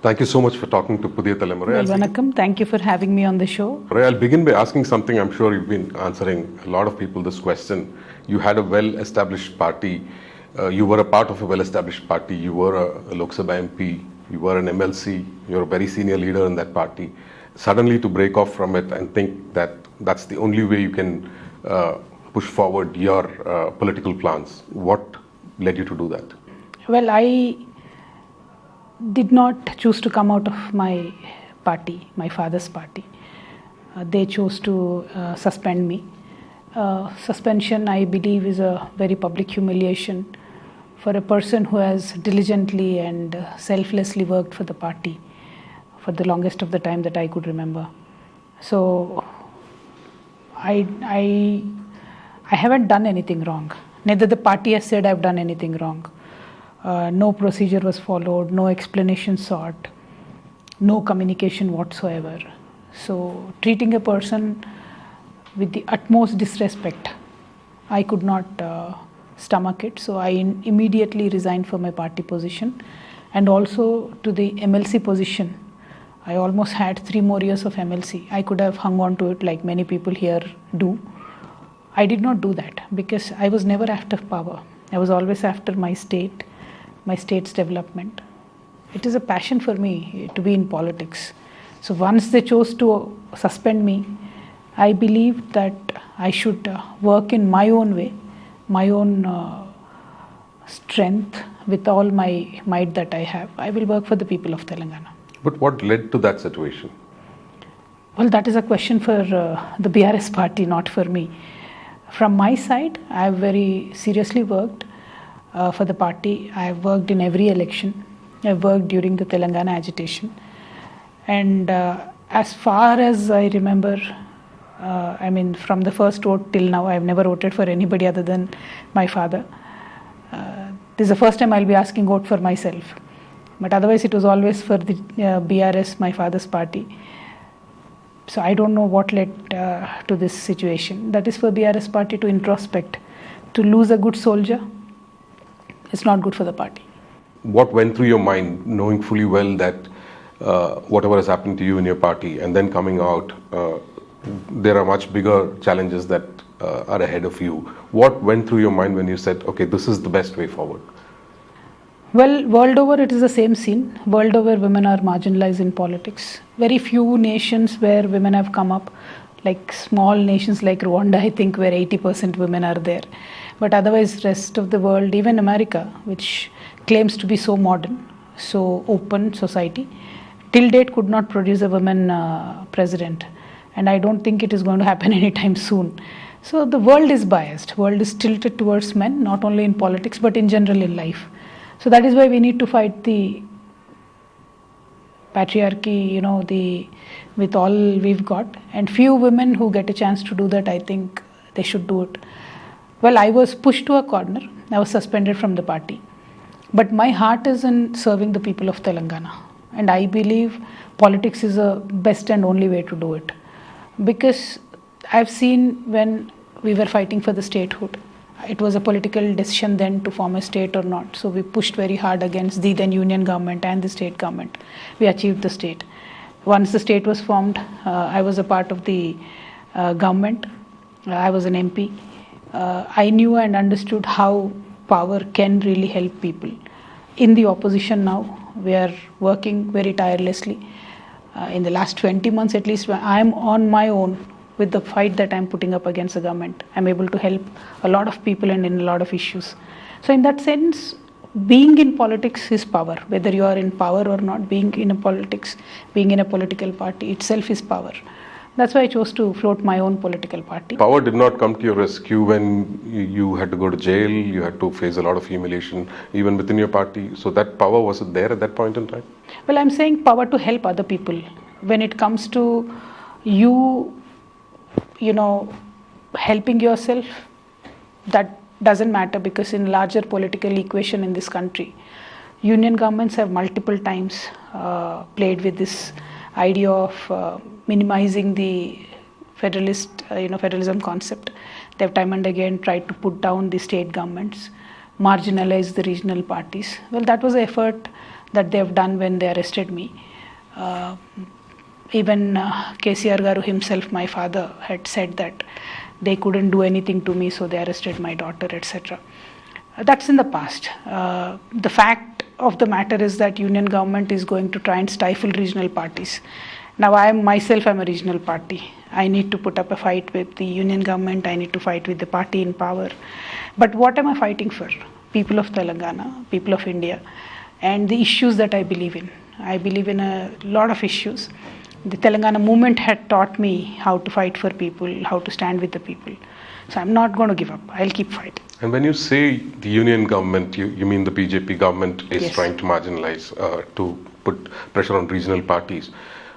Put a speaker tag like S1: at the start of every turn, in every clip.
S1: Thank you so much for talking to Puthiya Thalaimurai.
S2: Well, Vanakkam. Thank you for having me on the show.
S1: I'll begin by asking something I'm sure you've been answering a lot of people this question. You had a well-established party. You were a part of a well-established party. You were a Lok Sabha MP. You were an MLC. You're a very senior leader in that party. Suddenly to break off from it and think that that's the only way you can push forward your political plans. What led you to do that?
S2: Well, I did not choose to come out of my party, my father's party. They chose to suspend me. Suspension, I believe, is a very public humiliation for a person who has diligently and selflessly worked for the party for the longest of the time that I could remember. So I haven't done anything wrong. Neither the party has said I've done anything wrong. No procedure was followed, no explanation sought, no communication whatsoever. So treating a person with the utmost disrespect, I could not stomach it. So I immediately resigned from my party position and also to the MLC position. I almost had 3 more years of MLC. I could have hung on to it like many people here do. I did not do that because I was never after power. I was always after my state, my state's development. It is a passion for me to be in politics. So once they chose to suspend me, I believed that I should work in my own way, my own strength, with all my might that I have. I will work for the people of Telangana.
S1: But what led to that situation?
S2: Well, that is a question for the BRS party, not for me. From my side, I have very seriously worked for the party. I have worked in every election. I have worked during the Telangana agitation. And as far as I remember, from the first vote till now, I have never voted for anybody other than my father. This is the first time I'll be asking vote for myself. But otherwise, it was always for the BRS, my father's party. So I don't know what led to this situation. That is for BRS party to introspect. To lose a good soldier, it's not good for the party.
S1: What went through your mind, knowing fully well that whatever has happened to you in your party, and then coming out, there are much bigger challenges that are ahead of you. What went through your mind when you said, okay, this is the best way forward?
S2: Well, world over, it is the same scene. World over, women are marginalized in politics. Very few nations where women have come up, like small nations like Rwanda, I think, where 80% women are there. But otherwise, rest of the world, even America, which claims to be so modern, so open society, till date could not produce a woman president. And I don't think it is going to happen anytime soon. So the world is biased. World is tilted towards men, not only in politics, but in general in life. So that is why we need to fight the patriarchy, with all we've got. And few women who get a chance to do that, I think they should do it. Well, I was pushed to a corner. I was suspended from the party. But my heart is in serving the people of Telangana. And I believe politics is the best and only way to do it. Because I've seen when we were fighting for the statehood, it was a political decision then to form a state or not. So we pushed very hard against the then union government and the state government. We achieved the state. Once the state was formed, I was a part of the government. I was an MP. I knew and understood how power can really help people. In the opposition now, we are working very tirelessly. In the last 20 months at least, I'm on my own with the fight that I'm putting up against the government. I'm able to help a lot of people and in a lot of issues. So in that sense, being in politics is power. Whether you are in power or not, being in a politics, being in a political party itself is power. That's why I chose to float my own political party.
S1: Power did not come to your rescue when you had to go to jail, you had to face a lot of humiliation, even within your party. So that power, was it there at that point in time?
S2: Well, I'm saying power to help other people. When it comes to you, helping yourself, that doesn't matter, because in larger political equation in this country, union governments have multiple times played with this idea of minimizing the federalism concept. They've time and again tried to put down the state governments, marginalize the regional parties. Well, that was an effort that they have done when they arrested me. Even KCR Garu himself, my father, had said that they couldn't do anything to me, so they arrested my daughter, etc. That's in the past. The fact of the matter is that union government is going to try and stifle regional parties. Now I'm a regional party. I need to put up a fight with the union government. I need to fight with the party in power. But what am I fighting for? People of Telangana, people of India, and the issues that I believe in. I believe in a lot of issues. The Telangana movement had taught me how to fight for people, how to stand with the people. So I'm not going to give up. I'll keep fighting.
S1: And when you say the union government, you mean the BJP government is
S2: Yes.
S1: trying to marginalize, to put pressure on regional parties.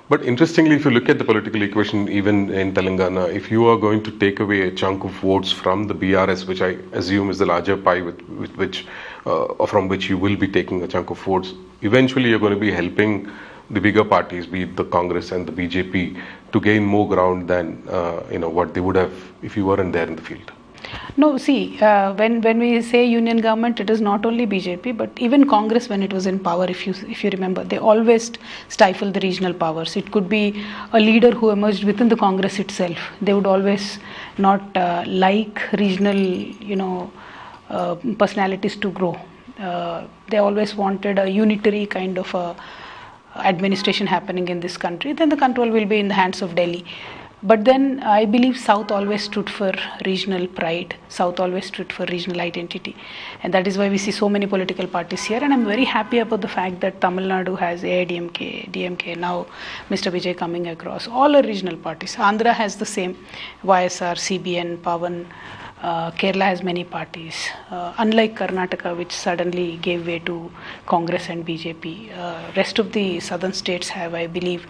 S1: But interestingly, if you look at the political equation, even in Telangana, if you are going to take away a chunk of votes from the BRS, which I assume is the larger pie with which, or from which you will be taking a chunk of votes, eventually you're going to be helping the bigger parties, be it the Congress and the BJP, to gain more ground than what they would have if you weren't there in the field.
S2: No, see, when we say union government, it is not only BJP, but even Congress when it was in power, if you remember, they always stifle the regional powers. It could be a leader who emerged within the Congress itself. They would always not like regional, personalities to grow. They always wanted a unitary kind of administration happening in this country. Then the control will be in the hands of Delhi. But then I believe South always stood for regional pride. South always stood for regional identity. And that is why we see so many political parties here. And I'm very happy about the fact that Tamil Nadu has AIDMK, DMK, now Mr. Vijay coming across. All are regional parties. Andhra has the same, YSR, CBN, Pawan. Kerala has many parties. Unlike Karnataka, which suddenly gave way to Congress and BJP, rest of the southern states have, I believe,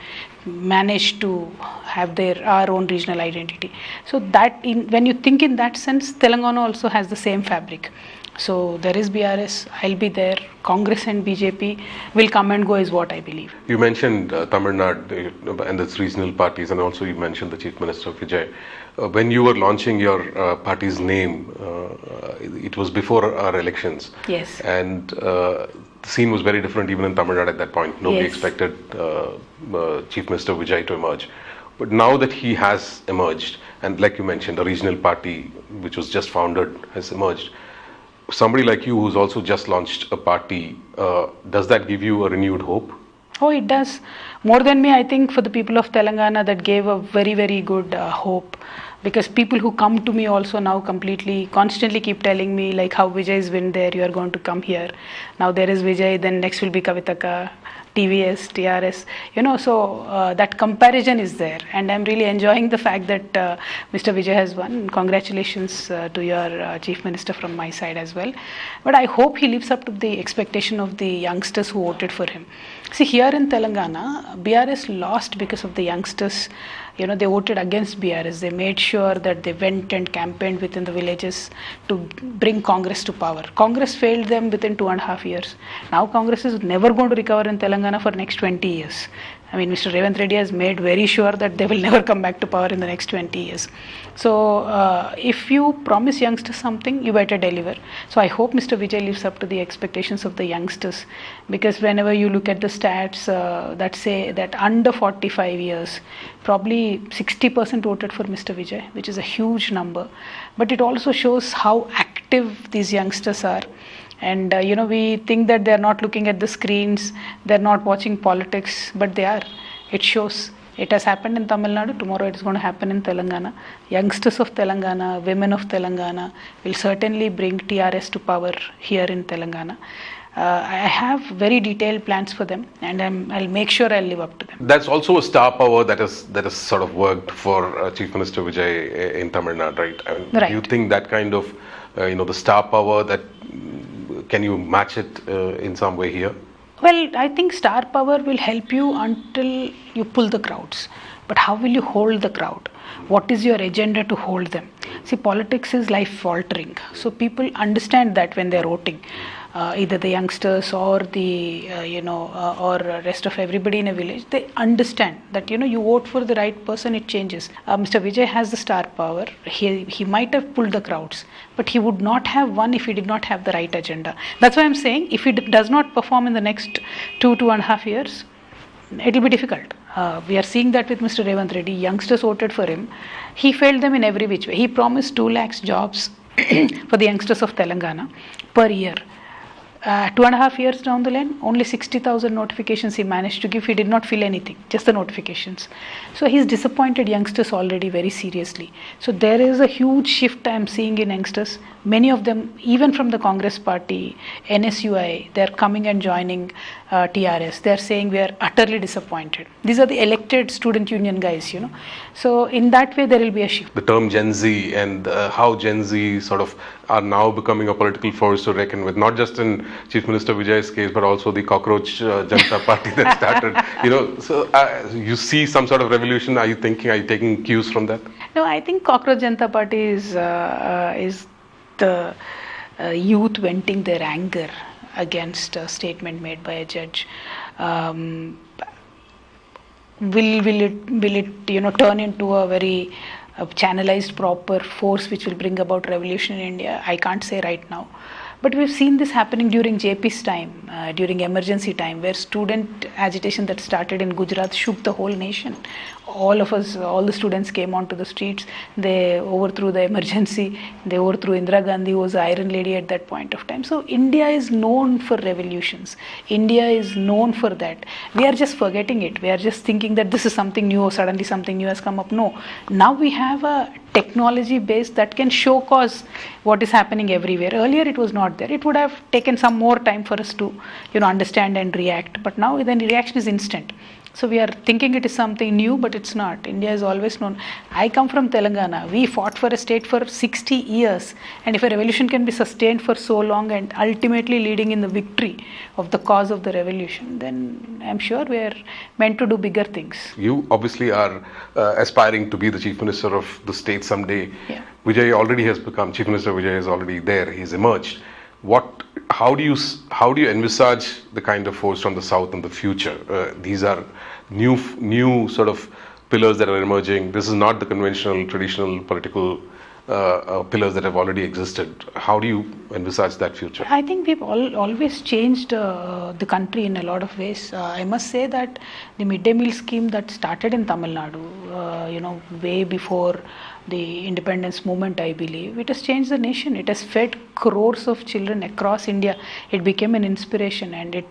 S2: managed to have our own regional identity. So that when you think in that sense, Telangana also has the same fabric. So there is BRS, I'll be there. Congress and BJP will come and go is what I believe.
S1: You mentioned Tamil Nadu and its regional parties, and also you mentioned the Chief Minister Vijay. When you were launching your party's name, it was before our elections.
S2: Yes.
S1: And the scene was very different even in Tamil Nadu at that point. Nobody
S2: Yes.
S1: expected Chief Minister Vijay to emerge. But now that he has emerged, and like you mentioned, a regional party which was just founded has emerged, somebody like you who's also just launched a party, does that give you a renewed hope?
S2: Oh, it does. More than me, I think for the people of Telangana, that gave a very, very good hope. Because people who come to me also now constantly keep telling me like how Vijay is win there, you are going to come here. Now there is Vijay, then next will be Kavitha, TVS, TRS, so that comparison is there. And I'm really enjoying the fact that Mr. Vijay has won. Congratulations to your Chief Minister from my side as well. But I hope he lives up to the expectation of the youngsters who voted for him. See, here in Telangana, BRS lost because of the youngsters. They voted against BRS. They made sure that they went and campaigned within the villages to bring Congress to power. Congress failed them within 2.5 years. Now Congress is never going to recover in Telangana for next 20 years. I mean, Mr. Revant Reddy has made very sure that they will never come back to power in the next 20 years. So, if you promise youngsters something, you better deliver. So, I hope Mr. Vijay lives up to the expectations of the youngsters. Because whenever you look at the stats that say that under 45 years, probably 60% voted for Mr. Vijay, which is a huge number. But it also shows how active these youngsters are. And we think that they're not looking at the screens, they're not watching politics, but they are. It shows. It has happened in Tamil Nadu, tomorrow it is going to happen in Telangana. Youngsters of Telangana, women of Telangana will certainly bring TRS to power here in Telangana. I have very detailed plans for them, and I'll make sure I'll live up to them.
S1: That's also a star power that has sort of worked for Chief Minister Vijay in Tamil Nadu, right? I mean,
S2: Right.
S1: Do you think that kind of, the star power, that can you match it in some way here?
S2: Well, I think star power will help you until you pull the crowds. But how will you hold the crowd? What is your agenda to hold them? See, politics is life altering. So people understand that when they're voting. either the youngsters or the or rest of everybody in a village, they understand that you vote for the right person, it changes. Mr. Vijay has the star power. He might have pulled the crowds, but he would not have won if he did not have the right agenda. That's why I'm saying if he does not perform in the next 2.5 years, it will be difficult. We are seeing that with Mr. Revanth Reddy. Youngsters voted for him. He failed them in every which way. He promised 2 lakhs jobs for the youngsters of Telangana per year. 2.5 years down the line, only 60,000 notifications he managed to give. He did not fill anything, just the notifications. So he's disappointed youngsters already very seriously. So there is a huge shift I am seeing in youngsters. Many of them, even from the Congress party, NSUI, they're coming and joining TRS. They're saying we are utterly disappointed. These are the elected student union guys, So in that way, there will be a shift.
S1: The term Gen Z and how Gen Z sort of are now becoming a political force to reckon with, not just in Chief Minister Vijay's case, but also the cockroach Janata Party that started. So you see some sort of revolution. Are you taking cues from that?
S2: No, I think cockroach Janata Party is the youth venting their anger against a statement made by a judge. Will it turn into a very channelized proper force which will bring about revolution in India? I can't say right now. But we've seen this happening during JP's time, during emergency time, where student agitation that started in Gujarat shook the whole nation. All the students came onto the streets. They overthrew the emergency. They overthrew Indira Gandhi, who was the Iron Lady at that point of time. So India is known for revolutions. India is known for that. We are just forgetting it. We are just thinking that this is something new, or suddenly something new has come up. No. Now we have a technology base that can show cause what is happening everywhere. Earlier it was not there. It would have taken some more time for us to understand and react. But now the reaction is instant. So we are thinking it is something new, but it's not. India is always known. I come from Telangana. We fought for a state for 60 years. And if a revolution can be sustained for so long and ultimately leading in the victory of the cause of the revolution, then I'm sure we are meant to do bigger things. You
S1: obviously are aspiring to be the Chief Minister of the state someday.
S2: Yeah.
S1: Vijay already has become, Chief Minister Vijay is already there. He's emerged. How do you envisage the kind of force from the south in the future? These are new sort of pillars that are emerging. This is not the conventional, traditional political pillars that have already existed. How do you envisage that future?
S2: I think we've always changed the country in a lot of ways. I must say that the midday meal scheme that started in Tamil Nadu, way before the independence movement, I believe, it has changed the nation. It has fed crores of children across India. It became an inspiration, and it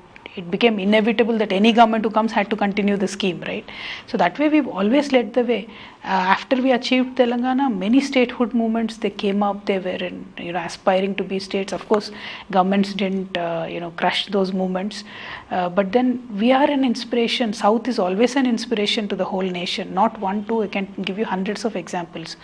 S2: became inevitable that any government who comes had to continue the scheme, right? So that way we've always led the way. After we achieved Telangana, many statehood movements, they came up, they were aspiring to be states. Of course, governments didn't crush those movements, but then we are an inspiration. South is always an inspiration to the whole nation, not one, two. I can give you hundreds of examples.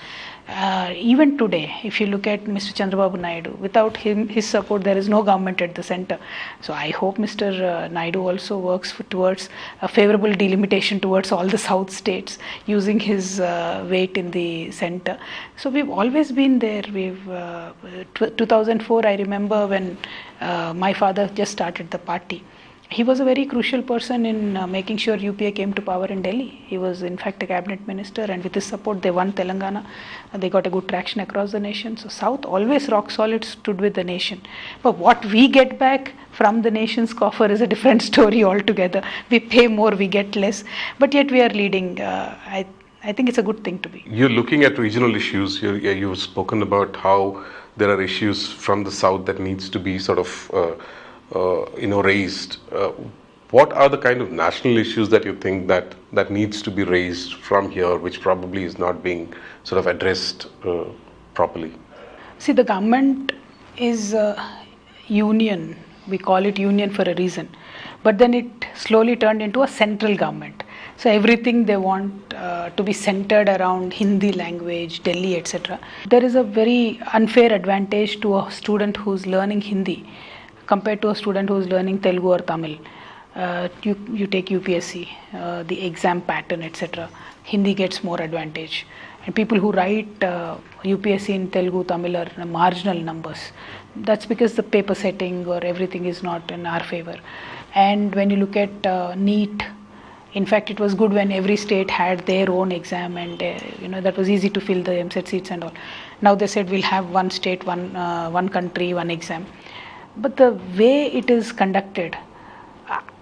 S2: Even today, if you look at Mr. Chandrababu Naidu, without his support, there is no government at the center. So I hope Mr. Naidu also works towards a favorable delimitation towards all the south states, using his weight in the center. So we've always been there. 2004, I remember when my father just started the party. He was a very crucial person in making sure UPA came to power in Delhi. He was in fact a cabinet minister, and with his support they won Telangana. They got a good traction across the nation. So South always rock solid stood with the nation. But what we get back from the nation's coffer is a different story altogether. We pay more, we get less, but yet we are leading. I think it's a good thing to be.
S1: You're looking at regional issues. You've spoken about how there are issues from the South that needs to be sort of raised. What are the kind of national issues that you think that needs to be raised from here, which probably is not being sort of addressed properly?
S2: See, the government is a union. We call it union for a reason. But then it slowly turned into a central government. So everything they want to be centered around Hindi language, Delhi, etc. There is a very unfair advantage to a student who's learning Hindi compared to a student who is learning Telugu or Tamil. You take UPSC, the exam pattern, etc. Hindi gets more advantage. And people who write UPSC in Telugu, Tamil are marginal numbers. that's because the paper setting or everything is not in our favor. And when you look at NEET, in fact, it was good when every state had their own exam, and that was easy to fill the MCET seats and all. Now they said we'll have one state, one country, one exam. But the way it is conducted,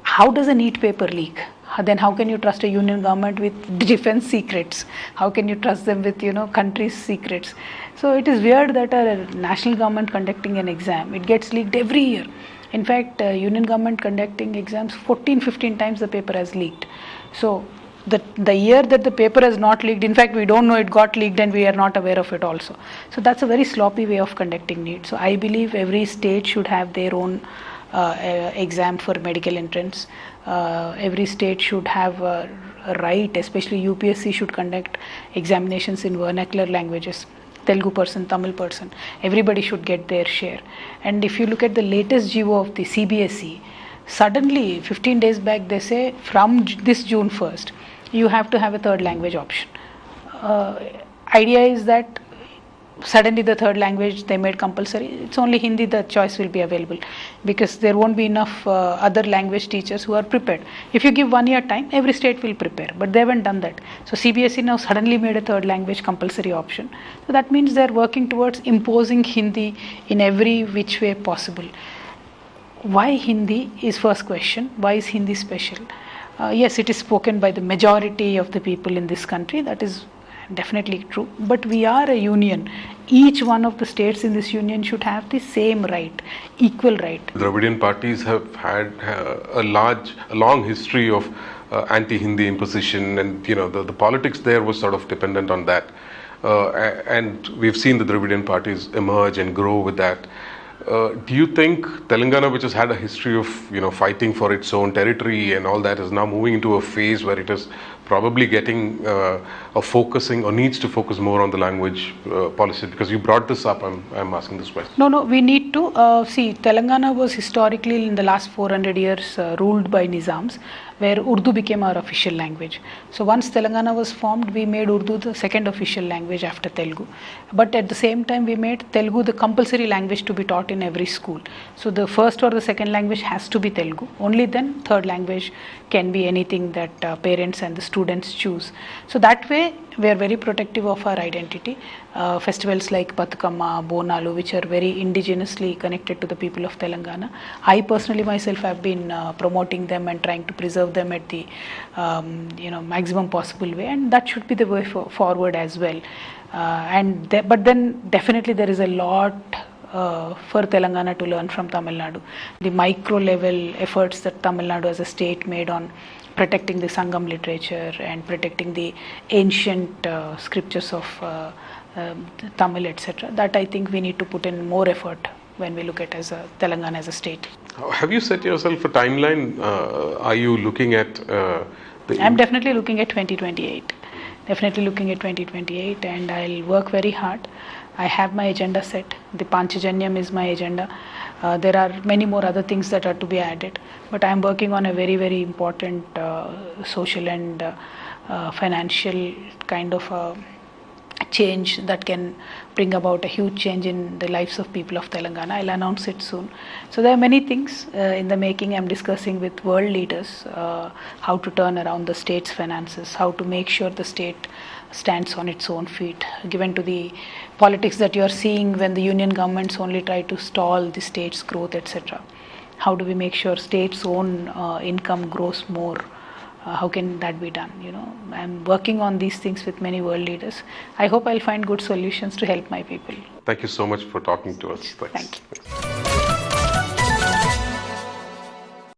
S2: how does a NEET paper leak? Then how can you trust a union government with defense secrets? How can you trust them with countries' secrets? So it is weird that a national government conducting an exam, it gets leaked every year. In fact, union government conducting exams 14-15 times the paper has leaked. So the year that the paper has not leaked, in fact we don't know it got leaked and we are not aware of it also. So that's a very sloppy way of conducting NEET. So I believe every state should have their own exam for medical entrance. Every state should have a right, especially UPSC should conduct examinations in vernacular languages. Telugu person, Tamil person, everybody should get their share. And if you look at the latest GO of the CBSE, suddenly 15 days back they say from this June 1st, you have to have a third language option. Idea is that suddenly the third language they made compulsory. It's only Hindi the choice will be available, because there won't be enough other language teachers who are prepared. If you give 1 year time, every state will prepare, but they haven't done that. So CBSE now suddenly made a third language compulsory option. So that means they're working towards imposing Hindi in every which way possible. Why Hindi is first question. Why is Hindi special? Yes, it is spoken by the majority of the people in this country. That is definitely true, but we are a union. Each one of the states in this union should have the same right, equal right.
S1: Dravidian parties have had a long history of anti-Hindi imposition, and the politics there was sort of dependent on that. And we've seen the Dravidian parties emerge and grow with that. Do you think Telangana, which has had a history of fighting for its own territory and all that, is now moving into a phase where it is probably getting a focusing or needs to focus more on the language policy? Because you brought this up, I'm asking this question.
S2: No, we need to see. Telangana was historically in the last 400 years ruled by Nizams, where Urdu became our official language. So once Telangana was formed, we made Urdu the second official language after Telugu. But at the same time, we made Telugu the compulsory language to be taught in every school. So the first or the second language has to be Telugu. Only then third language can be anything that parents and the students choose. So that way, we are very protective of our identity. Festivals like Bathukamma, Bonalu, which are very indigenously connected to the people of Telangana. I personally myself have been promoting them and trying to preserve them at the maximum possible way, and that should be the way forward as well. But then definitely there is a lot for Telangana to learn from Tamil Nadu. The micro level efforts that Tamil Nadu as a state made on protecting the Sangam literature and protecting the ancient scriptures of Tamil, etc. That I think we need to put in more effort when we look at Telangana as a state.
S1: Have you set yourself a timeline? Are you looking at
S2: I'm definitely looking at 2028. Definitely looking at 2028, and I'll work very hard. I have my agenda set. The Panchajanyam is my agenda. There are many more other things that are to be added, but I'm working on a very, very important social and financial kind of change that can bring about a huge change in the lives of people of Telangana. I'll announce it soon. So there are many things in the making. I'm discussing with world leaders how to turn around the state's finances, how to make sure the state stands on its own feet, given to the politics that you are seeing when the union governments only try to stall the state's growth, etc. How do we make sure state's own income grows more? How can that be done? I'm working on these things with many world leaders. I hope I'll find good solutions to help my people.
S1: Thank you so much for talking to us.
S2: Thank you.